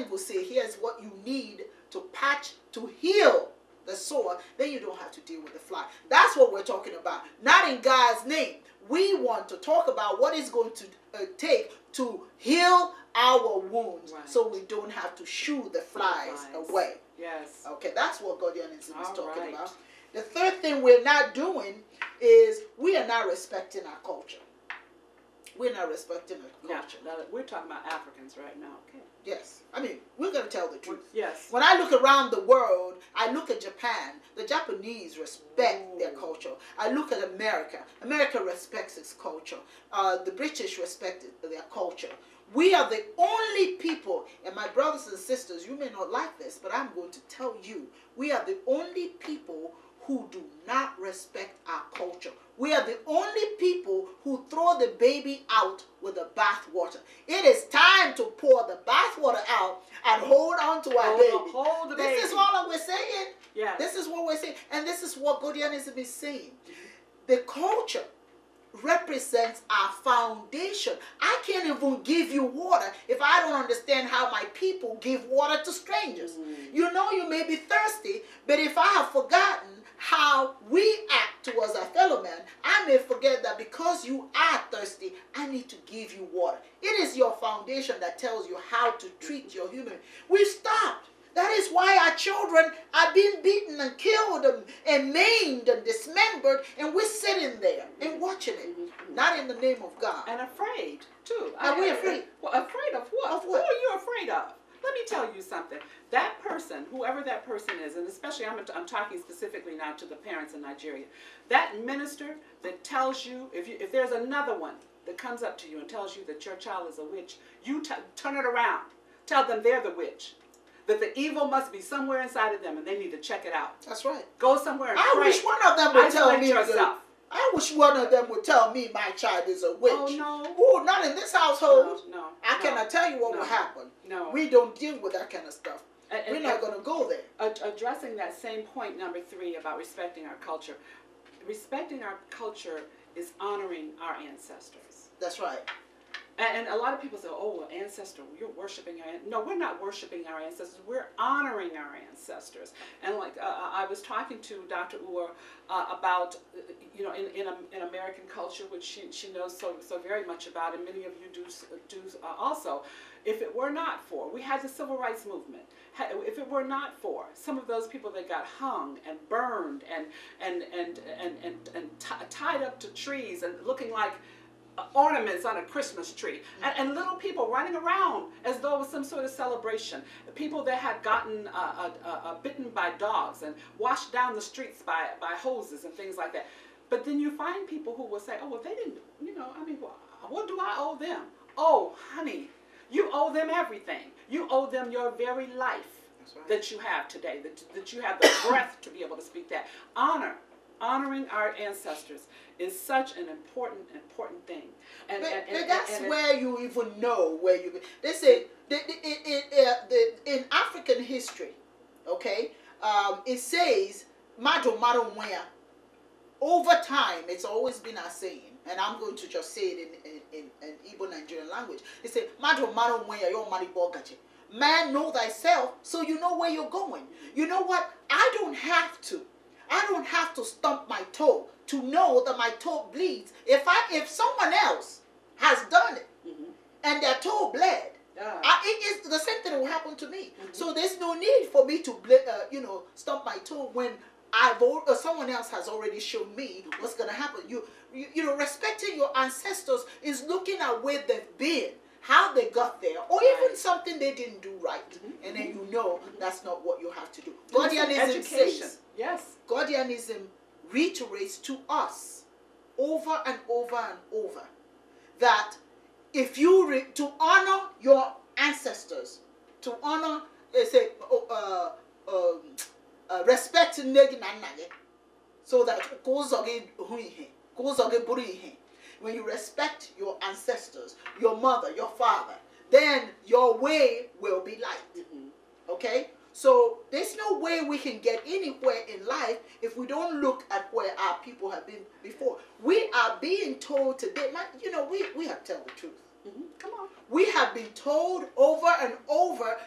medicine will say, here's what you need to patch, to heal the sore, then you don't have to deal with the fly. That's what we're talking about. Not in God's name. We want to talk about what it's going to take to heal our wounds, right, so we don't have to shoo the flies away. Yes. Okay, that's what Godianism is talking right. about. The third thing we're not doing is we are not respecting our culture. We're not respecting our culture. Now, we're talking about Africans right now. Okay. Yes. I mean, we're going to tell the truth. Yes. When I look around the world, I look at Japan. The Japanese respect their culture. I look at America. America respects its culture. The British respect their culture. We are the only people, and my brothers and sisters, you may not like this, but I'm going to tell you, we are the only people who do not respect our culture. We are the only people who throw the baby out with the bathwater. It is time to pour the bathwater out and hold on to our baby. Hold the baby. This is all we're saying. Yes. This is what we're saying. And this is what Godianism is saying. The culture represents our foundation. I can't even give you water if I don't understand how my people give water to strangers. You know, you may be thirsty, but if I have forgotten how we act towards our fellow man, I may forget that because you are thirsty, I need to give you water. It is your foundation that tells you how to treat your human. We've stopped. That is why our children are being beaten and killed and maimed and dismembered, and we're sitting there and watching it. Not in the name of God. And afraid, too. Are we afraid? Well, afraid of what? Of what? Who are you afraid of? Let me tell you something. That person, whoever that person is, and especially I'm talking specifically now to the parents in Nigeria, that minister that tells you, if there's another one that comes up to you and tells you that your child is a witch, you turn it around. Tell them they're the witch. That the evil must be somewhere inside of them and they need to check it out. That's right. Go somewhere and I pray. wish one of them would tell me. Yourself. I wish one of them would tell me my child is a witch. Oh, no. Oh, not in this household. No. I cannot tell you what will happen. No. We don't deal with that kind of stuff. We're not going to go there. Addressing that same point, number 3, about respecting our culture. Respecting our culture is honoring our ancestors. That's right. And a lot of people say, oh, well, ancestor, you're worshiping our ancestors. No, we're not worshiping our ancestors. We're honoring our ancestors. And like I was talking to Dr. Uhr about, you know, in American culture, which she knows so very much about, and many of you do also. If it were not for, we had the Civil Rights Movement. If it were not for some of those people that got hung and burned and tied up to trees and looking like ornaments on a Christmas tree, and little people running around as though it was some sort of celebration. People that had gotten bitten by dogs and washed down the streets by hoses and things like that. But then you find people who will say, oh, well, they didn't, you know, I mean, what do I owe them? Oh, honey, you owe them everything. You owe them your very life. That's right. That you have today, that you have the breath to be able to speak that. Honoring our ancestors is such an important thing. And that's where you even know where you. They say in African history, okay, it says "Mado where." Over time, it's always been a saying, and I'm going to just say it in Igbo Nigerian language. They say "Mado where your money bogaji." Man, know thyself, so you know where you're going. You know what? I don't have to stump my toe to know that my toe bleeds. If someone else has done it and their toe bled, it is the same thing will happen to me. So there's no need for me to stump my toe when someone else has already shown me what's going to happen. You know, respecting your ancestors is looking at where they've been, how they got there, or even something they didn't do right, and then you know that's not what you have to do. Godianism says, yes, Godianism reiterates to us over and over and over that if you to honor your ancestors, to honor, they say, respect so that when you respect your ancestors, your mother, your father, then your way will be light. Okay? So there's no way we can get anywhere in life if we don't look at where our people have been before. We are being told today, you know, we have to tell the truth. Come on. We have been told over and over